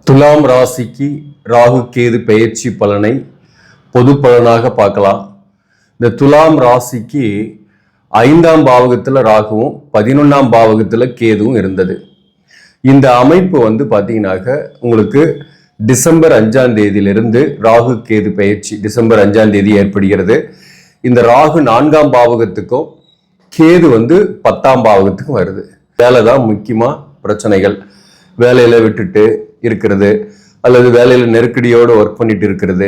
துலாம் ராசிக்கு ராகு கேது பெயர்ச்சி பலனை பொது பலனாக பார்க்கலாம். இந்த துலாம் ராசிக்கு 5ஆம் பாவகத்துல ராகுவும் 11ஆம் பாவகத்துல கேதுவும் இருந்தது. இந்த அமைப்பு பார்த்தீங்கன்னாக்க உங்களுக்கு டிசம்பர் 5ஆம் தேதியிலிருந்து ராகு கேது பெயர்ச்சி டிசம்பர் 5ஆம் தேதி ஏற்படுகிறது. இந்த ராகு 4ஆம் பாவகத்துக்கும் கேது 10ஆம் பாவகத்துக்கும் வருது. வேலை தான் முக்கியமா பிரச்சனைகள், வேலையில விட்டுட்டு இருக்கிறது, அல்லது வேலையில நெருக்கடியோடு ஒர்க் பண்ணிட்டு இருக்கிறது,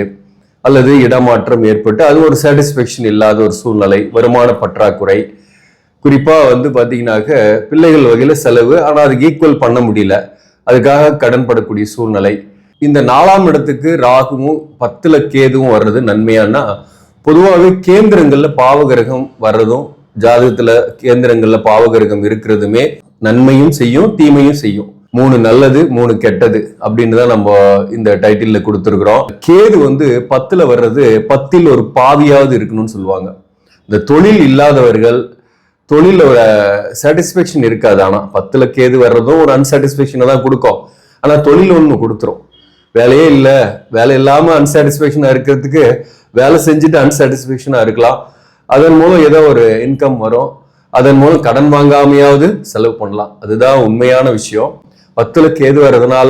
அல்லது இடமாற்றம் ஏற்பட்டு அது ஒரு சாட்டிஸ்பேக்ஷன் இல்லாத ஒரு சூழ்நிலை, வருமான பற்றாக்குறை, குறிப்பா பாத்தீங்கன்னாக்க பிள்ளைகள் வகையில செலவு, ஆனா அதுக்கு ஈக்குவல் பண்ண முடியல, அதுக்காக கடன் படக்கூடிய சூழ்நிலை. இந்த 4ஆம் இடத்துக்கு ராகுவும் 10ல கேதுவும் வர்றது நன்மையானா, பொதுவாகவே கேந்திரங்கள்ல பாவகிரகம் வர்றதும், ஜாதகத்துல கேந்திரங்கள்ல பாவகிரகம் இருக்கிறதுமே நன்மையும் செய்யும் தீமையும் செய்யும். 3 நல்லது 3 கெட்டது அப்படின்னு தான் நம்ம இந்த டைட்டில்ல கொடுத்துருக்கிறோம். கேது 10ல வர்றது 10ல் ஒரு பாவியாவது இருக்கணும்னு சொல்லுவாங்க. இந்த தொழில் இல்லாதவர்கள் தொழிலோட சாட்டிஸ்பேக்ஷன் இருக்காது. ஆனா 10ல கேது வர்றதும் ஒரு அன்சாட்டிஸ்பேக்ஷனை தான் கொடுக்கும். ஆனா தொழில் ஒண்ணு கொடுத்துரும். வேலையே இல்லை, வேலை இல்லாம அன்சாட்டிஸ்பேக்ஷனா இருக்கிறதுக்கு வேலை செஞ்சுட்டு அன்சாட்டிஸ்பேக்ஷனா இருக்கலாம். அதன் மூலம் ஏதோ ஒரு இன்கம் வரும், அதன் மூலம் கடன் வாங்காமையாவது செலவு பண்ணலாம். அதுதான் உண்மையான விஷயம். 10ல கேது வர்றதுனால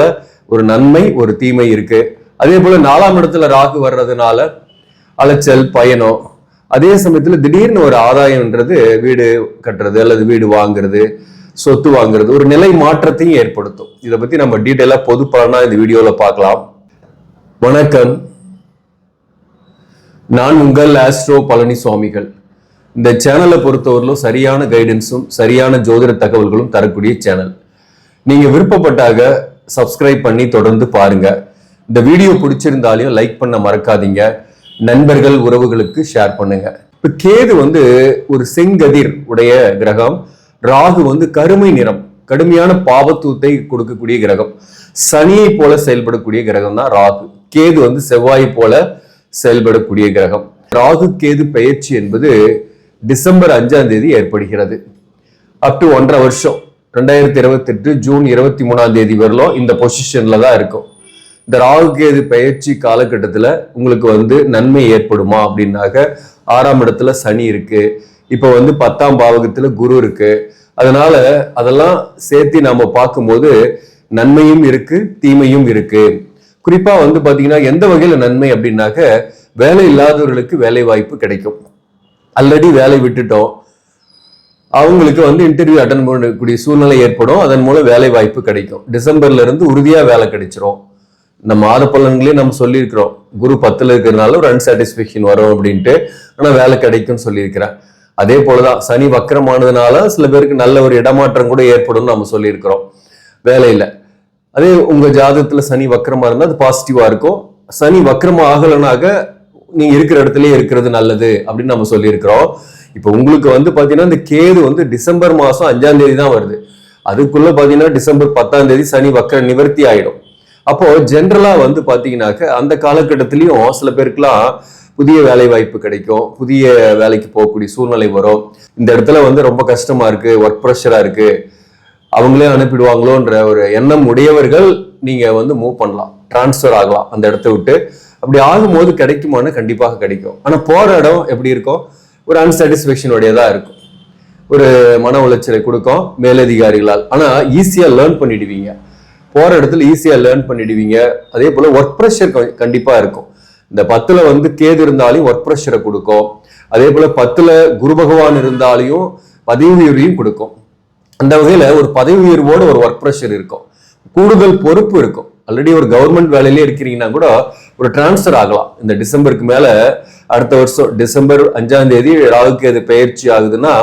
ஒரு நன்மை ஒரு தீமை இருக்கு. அதே போல 4ஆம் இடத்துல ராகு வர்றதுனால அலைச்சல் பயணம், அதே சமயத்துல திடீர்னு ஒரு ஆதாயம்ன்றது வீடு கட்டுறது அல்லது வீடு வாங்குறது, சொத்து வாங்குறது, ஒரு நிலை மாற்றத்தையும் ஏற்படுத்தும். இதை பத்தி நம்ம டீட்டெயிலா பொது பலனா இந்த வீடியோல பார்க்கலாம். வணக்கம், நான் உங்கள் ஆஸ்ட்ரோ பழனி சுவாமிகள். இந்த சேனலை பொறுத்தவரையிலும் சரியான கைடன்ஸும் சரியான ஜோதிட தகவல்களும் தரக்கூடிய சேனல். நீங்க விருப்பப்பட்டாக சப்ஸ்கிரைப் பண்ணி தொடர்ந்து பாருங்க. இந்த வீடியோ பிடிச்சிருந்தாலையும் லைக் பண்ண மறக்காதீங்க. நண்பர்கள் உறவுகளுக்கு ஷேர் பண்ணுங்க. இப்ப கேது ஒரு செங்கதிர் உடைய கிரகம், ராகு கருமை நிறம், கடுமையான பாவத்துவத்தை கொடுக்கக்கூடிய கிரகம், சனியை போல செயல்படக்கூடிய கிரகம் தான் ராகு. கேது செவ்வாயை போல செயல்படக்கூடிய கிரகம். ராகு கேது பெயர்ச்சி என்பது டிசம்பர் 5ஆம் தேதி ஏற்படுகிறது. அப் டு 1.5 வருஷம் 2028 ஜூன் 23ஆம் தேதி வரலும் இந்த பொசிஷன்ல தான் இருக்கும். இந்த ராகு கேது பெயர்ச்சி காலகட்டத்துல உங்களுக்கு நன்மை ஏற்படுமா அப்படின்னாக்க, 6ஆம் இடத்துல சனி இருக்கு, இப்ப 10ஆம் பாவகத்துல குரு இருக்கு. அதனால அதெல்லாம் சேர்த்து நாம பார்க்கும்போது நன்மையும் இருக்கு தீமையும் இருக்கு. குறிப்பா பாத்தீங்கன்னா எந்த வகையில நன்மை அப்படின்னாக்க, வேலை இல்லாதவர்களுக்கு வேலை வாய்ப்பு கிடைக்கும். ஆல்ரெடி வேலை விட்டுட்டோம், அவங்களுக்கு இன்டர்வியூ அட்டன் பண்ணக்கூடிய சூழ்நிலை ஏற்படும். அதன் மூலம் வேலை வாய்ப்பு கிடைக்கும். டிசம்பர்ல இருந்து உறுதியா வேலை கிடைச்சிரும். இந்த மாத பலன்களே நம்ம சொல்லியிருக்கிறோம், குரு 10ல இருக்கிறதுனால ஒரு அன்சாட்டிஸ்பேக்ஷன் வரும் அப்படின்ட்டு, ஆனா வேலை கிடைக்கும்னு சொல்லியிருக்கிறேன். அதே போலதான் சனி வக்கரமானதுனால சில பேருக்கு நல்ல ஒரு இடமாற்றம் கூட ஏற்படும் நம்ம சொல்லியிருக்கிறோம் வேலையில. அதே உங்க ஜாதகத்துல சனி வக்கரமா இருந்தா அது பாசிட்டிவா இருக்கும். சனி வக்கரமா ஆகலனாக நீங்க இருக்கிற இடத்துலயே இருக்கிறது நல்லது அப்படின்னு நம்ம சொல்லியிருக்கிறோம். இப்ப உங்களுக்கு பாத்தீங்கன்னா இந்த கேது டிசம்பர் மாசம் 5ஆம் தேதி தான் வருது. அதுக்குள்ள பாத்தீங்கன்னா டிசம்பர் 10ஆம் தேதி சனி வக்கர நிவர்த்தி ஆயிடும். அப்போ ஜென்ரலா பாத்தீங்கன்னாக்க அந்த காலகட்டத்திலயும் சில பேருக்குலாம் புதிய வேலை வாய்ப்பு கிடைக்கும், புதிய வேலைக்கு போகக்கூடிய சூழ்நிலை வரும். இந்த இடத்துல ரொம்ப கஷ்டமா இருக்கு, ஒர்க் ப்ரெஷரா இருக்கு, அவங்களே அனுப்பிடுவாங்களோன்ற ஒரு எண்ணம் உடையவர்கள் நீங்க மூவ் பண்ணலாம், டிரான்ஸ்ஃபர் ஆகலாம் அந்த இடத்த விட்டு. அப்படி ஆகும்போது கிடைக்குமான்னு கண்டிப்பாக கிடைக்கும். ஆனா போற இடம் எப்படி இருக்கும், ஒரு அன்சாட்டிஸ்பேக்ஷன் உடையதா இருக்கும், ஒரு மன உளைச்சலை கொடுக்கும் மேலதிகாரிகளால். ஆனா ஈஸியா லேர்ன் பண்ணிடுவீங்க, போற இடத்துல ஈஸியா லேர்ன் பண்ணிடுவீங்க. அதே போல ஒர்க் ப்ரெஷர் கண்டிப்பா இருக்கும். இந்த 10ல கேது இருந்தாலும் ஒர்க் ப்ரெஷரை கொடுக்கும். அதே போல 10ல குரு பகவான் இருந்தாலையும் பதவி உயர்வையும் கொடுக்கும். அந்த வகையில ஒரு பதவி உயர்வோட ஒரு ஒர்க் ப்ரெஷர் இருக்கும், கூடுதல் பொறுப்பு இருக்கும். ஆல்ரெடி ஒரு கவர்மெண்ட் வேலையிலே இருக்கிறீங்கன்னா கூட ஒரு டிரான்ஸ்ஃபர் ஆகலாம். இந்த டிசம்பருக்கு மேல அடுத்த வருஷம் டிசம்பர் 5ஆம் தேதி ராகு கேது பெயர்ச்சி ஆகுதுன்னா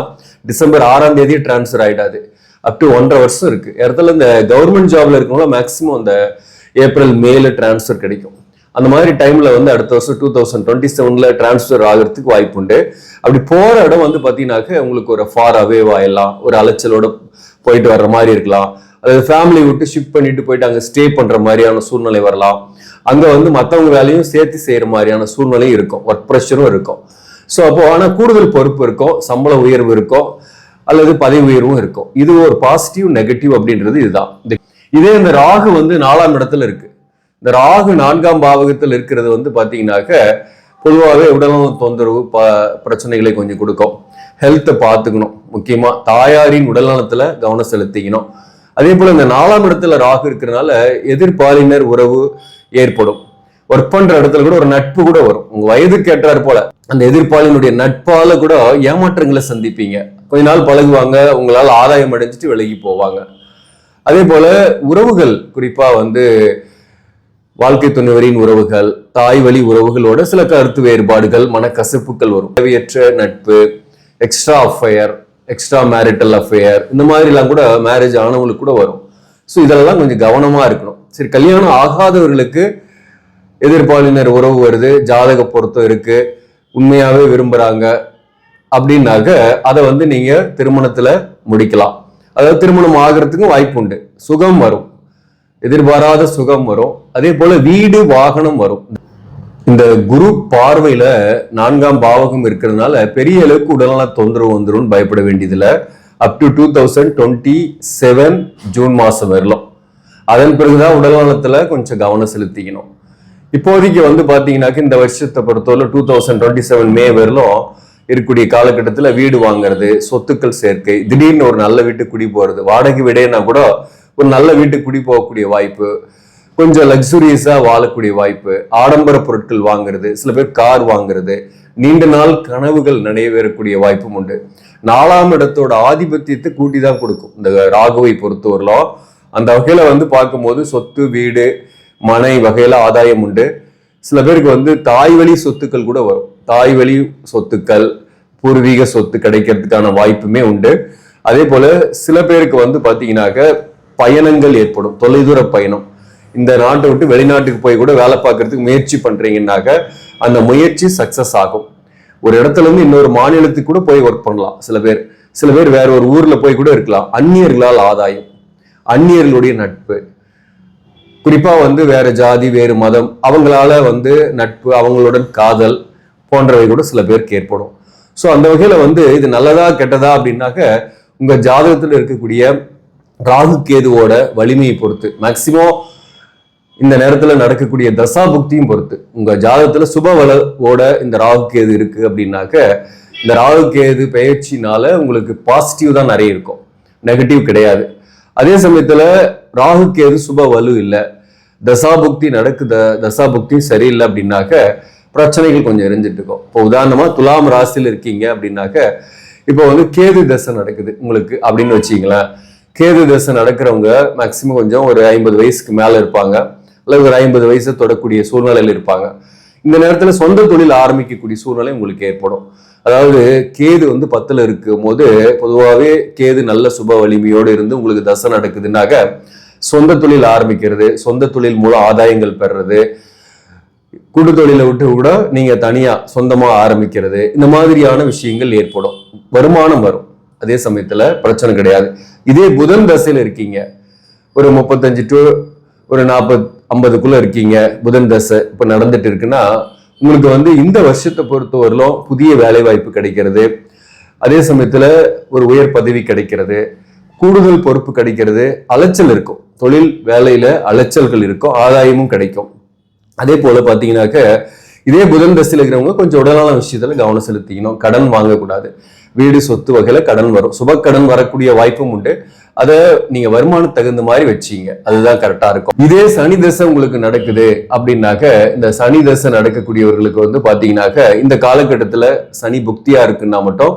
டிசம்பர் 6ஆம் தேதி டிரான்ஸ்ஃபர் ஆயிடாது. அப் டு 1.5 வருஷம் இருக்கு. இடத்துல இந்த கவர்மெண்ட் ஜாப்ல இருக்கவங்க மேக்சிமம் இந்த ஏப்ரல் மேல டிரான்ஸ்ஃபர் கிடைக்கும். அந்த மாதிரி டைம்ல அடுத்த வருஷம் 2027ல டிரான்ஸ்ஃபர் ஆகிறதுக்கு வாய்ப்பு உண்டு. அப்படி போற இடம் பாத்தீங்கன்னாக்க உங்களுக்கு ஒரு ஃபார் அவேவா எல்லாம் ஒரு அலைச்சலோட போயிட்டு வர்ற மாதிரி இருக்கலாம். அதாவது ஃபேமிலி விட்டு ஷிஃப்ட் பண்ணிட்டு போயிட்டு அங்க ஸ்டே பண்ற மாதிரியான சூழ்நிலை வரலாம். அங்க மத்தவங்க வேலையும் சேர்த்து செய்யற மாதிரியான சூழ்நிலையும் இருக்கும், ஒர்க் ப்ரெஷரும் இருக்கும். ஸோ அப்போ ஆனா கூடுதல் பொறுப்பு இருக்கும், சம்பள உயர்வு இருக்கும், அல்லது பதவி உயர்வும் இருக்கும். இது ஒரு பாசிட்டிவ் நெகட்டிவ் அப்படின்றது இதுதான். இதே இந்த ராகு 4ஆம் இடத்துல இருக்கு. இந்த ராகு 4ஆம் பாவகத்தில் இருக்கிறது வந்து பாத்தீங்கன்னாக்க பொதுவாகவே உடல்நல தொந்தரவு பிரச்சனைகளை கொஞ்சம் கொடுக்கும். ஹெல்த்தை பார்த்துக்கணும். முக்கியமா தாயாரின் உடல்நலத்துல கவனம் செலுத்திக்கணும். அதே போல இந்த 4ஆம் இடத்துல ராகு இருக்கிறதுனால எதிர்பாலினர் உறவு ஏற்படும். ஒர்க் பண்ற இடத்துல கூட ஒரு நட்பு கூட வரும். உங்க வயதுக்கு ஏற்றார் போல அந்த எதிர்ப்பாளினுடைய நட்பால கூட ஏமாற்றங்களை சந்திப்பீங்க. கொஞ்ச நாள் பழகுவாங்க, உங்களால் ஆதாயம் அடைஞ்சிட்டு விலகி போவாங்க. அதே போல உறவுகள், குறிப்பா வந்து வாழ்க்கை துணைவரின் உறவுகள், தாய் வழி உறவுகளோட சில கருத்து வேறுபாடுகள், மனக்கசப்புகள் வரும். தேவையற்ற நட்பு, extra affair, extra marital affair, இந்த மாதிரிலாம் கூட மேரேஜ் ஆனவங்களுக்கு கூட வரும். ஸோ இதெல்லாம் கொஞ்சம் கவனமா இருக்கணும். சரி, கல்யாணம் ஆகாதவர்களுக்கு எதிர்பாலினர் உறவு வருது, ஜாதக பொருத்தம் இருக்கு, உண்மையாவே விரும்புறாங்க அப்படின்னாக்க அதை வந்து நீங்க திருமணத்துல முடிக்கலாம். அதாவது திருமணம் ஆகிறதுக்கும் வாய்ப்பு உண்டு. சுகம் வரும், எதிர்பாராத சுகம் வரும். அதே போல வீடு வாகனம் வரும். இந்த குரு பார்வையில 4ஆம் பாவகம் இருக்கிறதுனால பெரிய அளவுக்கு உடல்நல தொந்தரவு வந்துடும் பயப்பட வேண்டியதுல. அப் டு 2027 ஜூன் மாசம் வரலாம். அதன் பிறகுதான் உடல்நலத்துல கொஞ்சம் கவனம் செலுத்திக்கணும். இப்போதைக்கு வந்து பாத்தீங்கன்னாக்க இந்த வருஷத்தை பொறுத்தவரை 2027 மே வரலும் இருக்கக்கூடிய காலகட்டத்துல வீடு வாங்குறது, சொத்துக்கள் சேர்க்கை, திடீர்னு ஒரு நல்ல வீட்டுக்கு குடி போறது, வாடகை விடையினா கூட ஒரு நல்ல வீட்டுக்கு குடி போகக்கூடிய வாய்ப்பு, கொஞ்சம் லக்ஸுரியஸா வாழக்கூடிய வாய்ப்பு, ஆடம்பர பொருட்கள் வாங்குறது, சில பேர் கார் வாங்குறது, நீண்ட நாள் கனவுகள் நிறைவேறக்கூடிய வாய்ப்பும் உண்டு. 4ஆம் இடத்தோட ஆதிபத்தியத்தை கூட்டி தான் கொடுக்கும் இந்த ராகுவை பொறுத்தவரையிலும். அந்த வகையில வந்து பார்க்கும்போது சொத்து, வீடு, மனை வகையில ஆதாயம் உண்டு. சில பேருக்கு வந்து தாய் வழி சொத்துக்கள் கூட வரும். தாய் வழி சொத்துக்கள், பூர்வீக சொத்து கிடைக்கிறதுக்கான வாய்ப்புமே உண்டு. அதே போல சில பேருக்கு வந்து பாத்தீங்கன்னாக்க பயணங்கள் ஏற்படும், தொலைதூர பயணம். இந்த நாட்டை விட்டு வெளிநாட்டுக்கு போய் கூட வேலை பார்க்கறதுக்கு முயற்சி பண்றீங்கன்னாக்க அந்த முயற்சி சக்சஸ் ஆகும். ஒரு இடத்துல இருந்து இன்னொரு மாநிலத்துக்கு கூட போய் ஒர்க் பண்ணலாம். சில பேர் வேற ஒரு ஊர்ல போய் கூட இருக்கலாம். அந்நியர்களால் ஆதாயம், அந்நியர்களுடைய நட்பு, குறிப்பா வந்து வேற ஜாதி, வேறு மதம், அவங்களால வந்து நட்பு, அவங்களுடன் காதல் போன்றவை கூட சில பேருக்கு ஏற்படும். ஸோ அந்த வகையில வந்து இது நல்லதா கெட்டதா அப்படின்னாக்க உங்க ஜாதகத்துல இருக்கக்கூடிய ராகு கேதுவோட வலிமையை பொறுத்து, மேக்சிமம் இந்த நேரத்துல நடக்கக்கூடிய தசா புக்தியும் பொறுத்து, உங்க ஜாதகத்துல சுபவலோட இந்த ராகு கேது இருக்கு அப்படின்னாக்க இந்த ராகு கேது பெயர்ச்சினால உங்களுக்கு பாசிட்டிவ் தான் நிறைய இருக்கும், நெகட்டிவ் கிடையாது. அதே சமயத்துல ராகு கேது சுப வலு இல்லை, தசாபுக்தி நடக்குது, தசாபுக்தி சரியில்லை அப்படின்னாக்க பிரச்சனைகள் கொஞ்சம் எரிஞ்சிட்டு இருக்கும். இப்போ உதாரணமா துலாம் ராசியில் இருக்கீங்க அப்படின்னாக்க இப்போ வந்து கேது தசை நடக்குது உங்களுக்கு அப்படின்னு வச்சுங்களேன். கேது தசை நடக்கிறவங்க மேக்சிமம் கொஞ்சம் ஒரு 50 வயசுக்கு மேல இருப்பாங்க, அல்லது ஒரு 50 வயசை தொடக்கூடிய சூழ்நிலையில் இருப்பாங்க. இந்த நேரத்துல சொந்த தொழில் ஆரம்பிக்கக்கூடிய சூழ்நிலை உங்களுக்கு ஏற்படும். அதாவது கேது வந்து 10ல இருக்கும் போது பொதுவாகவே கேது நல்ல சுப வலிமையோடு இருந்து உங்களுக்கு தசை நடக்குதுன்னாக்க சொந்த தொழில் ஆரம்பிக்கிறது, சொந்த தொழில் மூலம் ஆதாயங்கள் பெறுறது, கூட்டு தொழிலை விட்டு கூட நீங்க தனியா சொந்தமா ஆரம்பிக்கிறது, இந்த மாதிரியான விஷயங்கள் ஏற்படும். வருமானம் வரும், அதே சமயத்துல பிரச்சனை கிடையாது. இதே புதன் தசையில இருக்கீங்க, ஒரு 35 to ஒரு 40-50க்குள்ள இருக்கீங்க, புதன் தசை இப்ப நடந்துட்டு இருக்குன்னா உங்களுக்கு வந்து இந்த வருஷத்தை பொறுத்தவரையிலும் புதிய வேலை வாய்ப்பு கிடைக்கிறது, அதே சமயத்துல ஒரு உயர் பதவி கிடைக்கிறது, கூடுதல் பொறுப்பு கிடைக்கிறது, அலைச்சல் இருக்கும், தொழில் வேலையில அலைச்சல்கள் இருக்கும், ஆதாயமும் கிடைக்கும். அதே போல பாத்தீங்கன்னாக்க இதே புதன் தசையில் இருக்கிறவங்க கொஞ்சம் உடலான விஷயத்துல கவனம் செலுத்திக்கணும். கடன் வாங்கக்கூடாது, வீடு சொத்து வகையில கடன் வரும், சுப கடன் வரக்கூடிய வாய்ப்பும் உண்டு. அதை நீங்க வருமானம் தகுந்த மாதிரி வச்சீங்க, அதுதான் கரெக்டா இருக்கும். இதே சனி தசை உங்களுக்கு நடக்குது அப்படின்னாக்க இந்த சனி தசை நடக்கக்கூடியவர்களுக்கு வந்து பாத்தீங்கன்னாக்க இந்த காலகட்டத்துல சனி புக்தியா இருக்குன்னா மட்டும்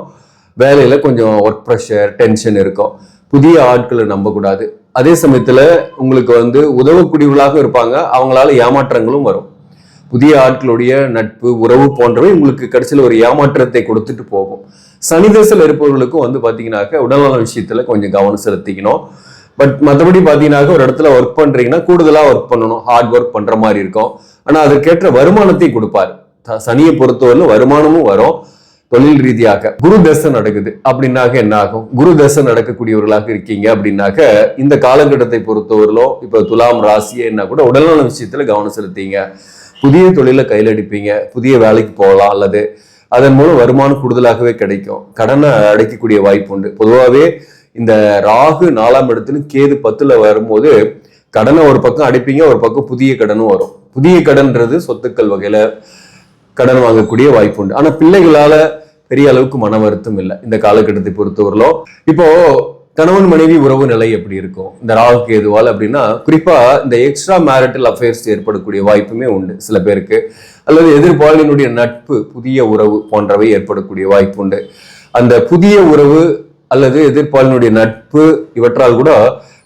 வேலையில கொஞ்சம் ஒர்க் ப்ரெஷர், டென்ஷன் இருக்கும், புதிய ஆட்களை நம்பக்கூடாது. அதே சமயத்துல உங்களுக்கு வந்து உதவக்கூடியவர்களாக இருப்பாங்க, அவங்களால ஏமாற்றங்களும் வரும். புதிய ஆட்களுடைய நட்பு, உறவு போன்றவை உங்களுக்கு கடைசியில் ஒரு ஏமாற்றத்தை கொடுத்துட்டு போகும். சனி தசையில் இருப்பவர்களுக்கும் வந்து பாத்தீங்கன்னாக்க உடல்நல விஷயத்துல கொஞ்சம் கவனம் செலுத்திக்கணும். பட் மற்றபடி பாத்தீங்கன்னாக்க ஒரு இடத்துல ஒர்க் பண்றீங்கன்னா கூடுதலா ஒர்க் பண்ணணும், ஹார்ட் ஒர்க் பண்ற மாதிரி இருக்கும். ஆனா அதற்கேற்ற வருமானத்தை கொடுப்பாரு. சனியை பொறுத்தவரை வருமானமும் வரும். தொழில் ரீதியாக குரு தசை நடக்குது அப்படின்னாக்க என்ன ஆகும்? குரு தசை நடக்கக்கூடியவர்களாக இருக்கீங்க அப்படின்னாக்க இந்த காலகட்டத்தை பொறுத்தவரையிலும் இப்ப துலாம் ராசின்னா கூட உடல்நல விஷயத்துல கவனம் செலுத்தீங்க, புதிய தொழிலை கையில் அடிப்பீங்க, புதிய வேலைக்கு போகலாம், அல்லது அதன் மூலம் வருமானம் கூடுதலாகவே கிடைக்கும், கடனை அடைக்கக்கூடிய வாய்ப்பு உண்டு. பொதுவாகவே இந்த ராகு 4ஆம் இடத்துல கேது 10ல வரும்போது கடனை ஒரு பக்கம் அடைப்பீங்க, ஒரு பக்கம் புதிய கடனும் வரும். புதிய கடன்றது சொத்துக்கள் வகையில கடன் வாங்கக்கூடிய வாய்ப்பு உண்டு. ஆனா பிள்ளைகளால பெரிய அளவுக்கு மன வருத்தம் இல்லை இந்த காலகட்டத்தை பொறுத்தவரையிலும். இப்போ கணவன் மனைவி உறவு நிலை எப்படி இருக்கும் இந்த ராகு கேதுவால் அப்படின்னா, குறிப்பா இந்த எக்ஸ்ட்ரா மேரிட்டல் அஃபேர்ஸ் ஏற்படக்கூடிய வாய்ப்புமே உண்டு சில பேருக்கு. அல்லது எதிர்பாலினுடைய நட்பு, புதிய உறவு போன்றவை ஏற்படக்கூடிய வாய்ப்பு உண்டு. அந்த புதிய உறவு அல்லது எதிர்பாலினுடைய நட்பு இவற்றால் கூட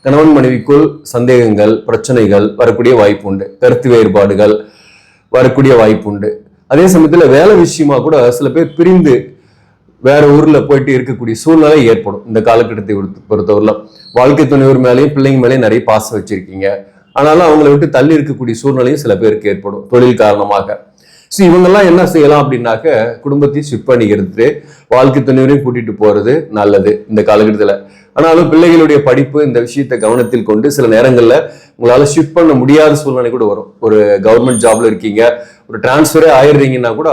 கணவன் மனைவிக்குள் சந்தேகங்கள், பிரச்சனைகள் வரக்கூடிய வாய்ப்பு உண்டு. கருத்து வேறுபாடுகள் வரக்கூடிய வாய்ப்பு உண்டு. அதே சமயத்துல வேலை விஷயமா கூட சில பேர் பிரிந்து வேற ஊர்ல போயிட்டு இருக்கக்கூடிய சூழ்நிலை ஏற்படும் இந்த காலகட்டத்தை பொறுத்தவரையில. வாழ்க்கை துணைவர் மேலேயும் பிள்ளைங்க மேலேயும் நிறைய பாசம் வச்சிருக்கீங்க, ஆனாலும் அவங்களை விட்டு தள்ளி இருக்கக்கூடிய சூழ்நிலையும் சில பேருக்கு ஏற்படும் தொழில் காரணமாக. ஸோ இவங்கெல்லாம் என்ன செய்யலாம் அப்படின்னாக்க, குடும்பத்தையும் ஷிஃப்ட் பண்ணிக்கிறது, வாழ்க்கை துணைவரையும் கூட்டிட்டு போறது நல்லது இந்த காலகட்டத்தில். ஆனாலும் பிள்ளைகளுடைய படிப்பு இந்த விஷயத்தை கவனத்தில் கொண்டு சில நேரங்களில் உங்களால ஷிஃப்ட் பண்ண முடியாத சூழ்நிலை கூட வரும். ஒரு கவர்மெண்ட் ஜாப்ல இருக்கீங்க, ஒரு டிரான்ஸ்ஃபரே ஆயிடுறீங்கன்னா கூட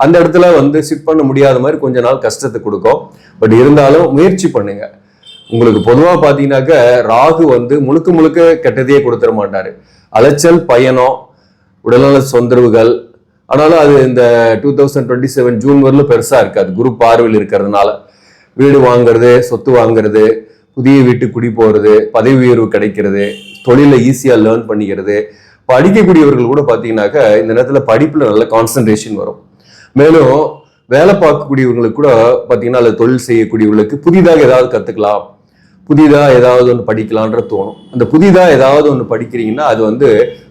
அந்த இடத்துல ஷிஃப்ட் பண்ண முடியாத மாதிரி கொஞ்ச நாள் கஷ்டத்தை கொடுக்கும். பட் இருந்தாலும் முயற்சி பண்ணுங்க. உங்களுக்கு பொதுவாக பார்த்தீங்கன்னாக்க ராகு முழுக்க முழுக்க கெட்டதையே கொடுத்துட மாட்டாரு. அலைச்சல், பயணம், உடல்நல தொந்தரவுகள், ஆனாலும் அது இந்த 2027 ஜூன் வரலும் பெருசா இருக்காது குரு பார்வையில் இருக்கிறதுனால. வீடு வாங்குறது, சொத்து வாங்குறது, புதிய வீட்டுக்கு குடி போறது, பதவி உயர்வு கிடைக்கிறது, தொழில ஈஸியா லேர்ன் பண்ணிக்கிறது. படிக்கக்கூடியவர்கள் கூட பார்த்தீங்கன்னாக்க இந்த நேரத்தில் படிப்புல நல்ல கான்சன்ட்ரேஷன் வரும். மேலும் வேலை பார்க்கக்கூடியவங்களுக்கு கூட பார்த்தீங்கன்னா, அல்லது தொழில் செய்யக்கூடியவர்களுக்கு புதிதாக ஏதாவது கத்துக்கலாம், புதிதாக ஏதாவது ஒன்று படிக்கலான்ற தோணும். அந்த புதிதாக ஏதாவது ஒன்று படிக்கிறீங்கன்னா அது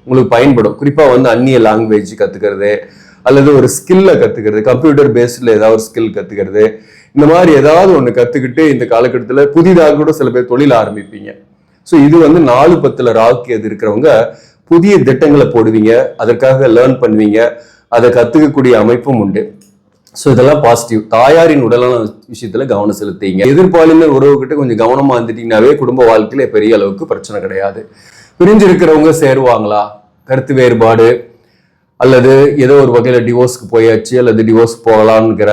உங்களுக்கு பயன்படும். குறிப்பாக அந்நிய லாங்குவேஜ் கற்றுக்கிறது, அல்லது ஒரு ஸ்கில்லை கற்றுக்கிறது, கம்ப்யூட்டர் பேஸ்டில் ஏதாவது ஒரு ஸ்கில் கற்றுக்கிறது, இந்த மாதிரி ஏதாவது ஒன்று கற்றுக்கிட்டு இந்த காலகட்டத்தில் புதிதாக கூட சில பேர் தொழில் ஆரம்பிப்பீங்க. ஸோ இது 4-10 ராகு கேது இருக்கிறவங்க புதிய திட்டங்களை போடுவீங்க, அதற்காக லேர்ன் பண்ணுவீங்க, அதை கற்றுக்கக்கூடிய அமைப்பும் உண்டு. ஸோ இதெல்லாம் பாசிட்டிவ். தாயாரின் உடலான விஷயத்துல கவனம் செலுத்திங்க. எதிர்பாலினர் உறவுகிட்ட கொஞ்சம் கவனமா இருந்துட்டீங்கன்னாவே குடும்ப வாழ்க்கையில பெரிய அளவுக்கு பிரச்சனை கிடையாது. பிரிஞ்சு இருக்கிறவங்க சேருவாங்களா, கருத்து வேறுபாடு அல்லது ஏதோ ஒரு வகையில டிவோர்ஸ்க்கு போயாச்சு அல்லது டிவோர்ஸ் போகலாம்ங்கிற,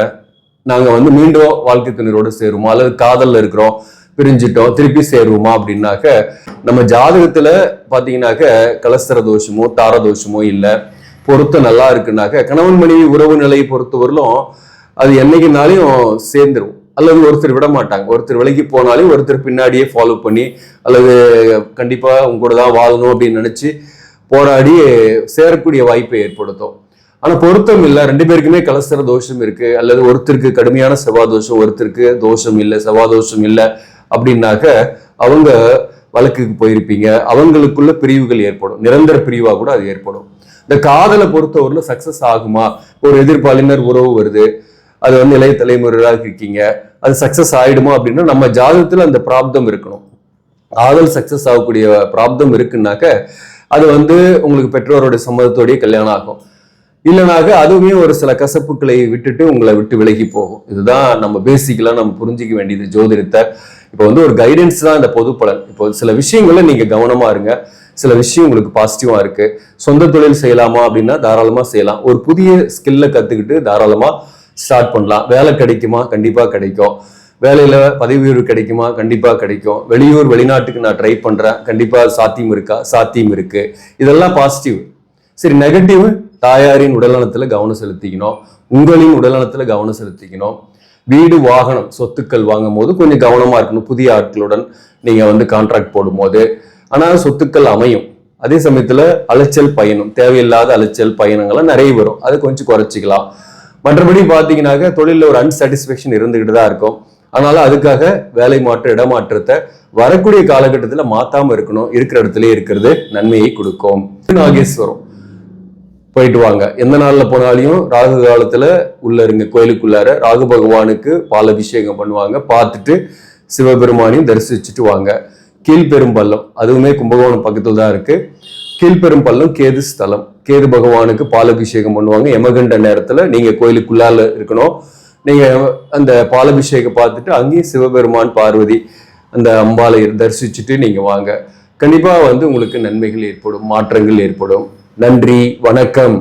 நாங்க மீண்டும் வாழ்க்கை துணரோடு சேருவோமா, அல்லது காதல்ல இருக்கிறோம் பிரிஞ்சிட்டோம் திருப்பி சேருவோமா அப்படின்னாக்க, நம்ம ஜாதகத்துல பாத்தீங்கன்னாக்க கலஸ்தர தோஷமோ தார தோஷமோ இல்லை, பொருத்தம் நல்லா இருக்குனாக்க கணவன் மனைவி உறவு நிலையை பொறுத்தவரையிலும் அது என்னைக்குனாலையும் சேர்ந்துரும். அல்லது ஒருத்தர் விட மாட்டாங்க, ஒருத்தர் விலகி போனாலும் ஒருத்தர் பின்னாடியே ஃபாலோ பண்ணி அல்லது கண்டிப்பா உங்க கூட தான் வாழணும் அப்படின்னு நினைச்சு போராடி சேரக்கூடிய வாய்ப்பை ஏற்படுத்தும். ஆனா பொருத்தம் இல்லை, 2 பேருக்குமே கலஸ்தர தோஷம் இருக்கு, அல்லது ஒருத்தருக்கு கடுமையான செவ்வாய் தோஷம், ஒருத்தருக்கு தோஷம் இல்லை, செவ்வாய் தோஷம் இல்லை அப்படின்னாக்க அவங்க வழக்குக்கு போயிருப்பீங்க. அவங்களுக்குள்ள பிரிவுகள் ஏற்படும், நிரந்தர பிரிவா கூட அது ஏற்படும். இந்த காதலை பொறுத்தவரையில சக்சஸ் ஆகுமா, ஒரு எதிர்பாலினர் உறவு வருது, அது இளைய தலைமுறையாக இருக்கீங்க, அது சக்சஸ் ஆயிடுமா அப்படின்னா நம்ம ஜாதகத்துல அந்த பிராப்தம் இருக்கணும். காதல் சக்சஸ் ஆகக்கூடிய பிராப்தம் இருக்குன்னாக்க அது உங்களுக்கு பெற்றோருடைய சம்மதத்தோடய கல்யாணம் ஆகும். இல்லைனாக்க அதுவுமே ஒரு சில கசப்புக்களை விட்டுட்டு உங்களை விட்டு விலகி போகும். இதுதான் நம்ம பேசிக்கலா நம்ம புரிஞ்சிக்க வேண்டியது ஜோதிடத்தை. இப்போ ஒரு கைடன்ஸ் தான் இந்த பொது பலன். இப்போ சில விஷயங்கள்ல நீங்க கவனமா இருங்க, சில விஷயம் உங்களுக்கு பாசிட்டிவா இருக்கு. சொந்த தொழில் செய்யலாமா அப்படின்னா தாராளமா செய்யலாம். ஒரு புதிய ஸ்கில்ல கத்துக்கிட்டு தாராளமா ஸ்டார்ட் பண்ணலாம். வேலை கிடைக்குமா, கண்டிப்பா கிடைக்கும். வேலையில பதவி உயர்வு கிடைக்குமா, கண்டிப்பா கிடைக்கும். வெளியூர் வெளிநாட்டுக்கு நான் ட்ரை பண்றேன், கண்டிப்பா சாத்தியம் இருக்கா, சாத்தியம் இருக்கு. இதெல்லாம் பாசிட்டிவ். சரி, நெகட்டிவ், தாயாரின் உடல்நலத்துல கவனம் செலுத்திக்கணும், உங்களின் உடல்நலத்துல கவனம் செலுத்திக்கணும். வீடு வாகனம் சொத்துக்கள் வாங்கும் போது கொஞ்சம் கவனமா இருக்கணும். புதிய ஆட்களுடன் நீங்க கான்ட்ராக்ட் போடும் போது ஆனால் சொத்துக்கள் அமையும். அதே சமயத்துல அலைச்சல் பயணம், தேவையில்லாத அலைச்சல் பயணங்களை நிறைய வரும், அதை கொஞ்சம் குறைச்சிக்கலாம். மற்றபடி பாத்தீங்கன்னாக்க தொழில ஒரு அன்சாட்டிஸ்பேக்ஷன் இருந்துகிட்டு தான் இருக்கும். அதனால அதுக்காக வேலை மாற்ற இடமாற்றத்தை வரக்கூடிய காலகட்டத்தில் மாத்தாம இருக்கணும். இருக்கிற இடத்துல இருக்கிறது நன்மையை கொடுக்கும். நாகேஸ்வரம் போயிட்டு வாங்க. எந்த நாள்ல போனாலையும் ராகு காலத்துல உள்ள இருங்க, கோயிலுக்குள்ளார ராகு பகவானுக்கு பால் அபிஷேகம் பண்ணுவாங்க. பார்த்துட்டு சிவபெருமானையும் தரிசிச்சுட்டு வாங்க. கீழ்பெரும்பள்ளம், அதுவுமே கும்பகோணம் பக்கத்துல தான் இருக்கு. கீழ்பெரும்பள்ளம் கேது ஸ்தலம், கேது பகவானுக்கு பால் அபிஷேகம் பண்ணுவாங்க. யமகண்ட நேரத்துல நீங்க கோயிலுக்குள்ளால இருக்கணும். நீங்க அந்த பாலபிஷேகம் பார்த்துட்டு அங்கேயும் சிவபெருமான், பார்வதி, அந்த அம்பாலை தரிசிச்சுட்டு நீங்க வாங்க. கண்டிப்பா உங்களுக்கு நன்மைகள் ஏற்படும், மாற்றங்கள் ஏற்படும். நன்றி, வணக்கம்.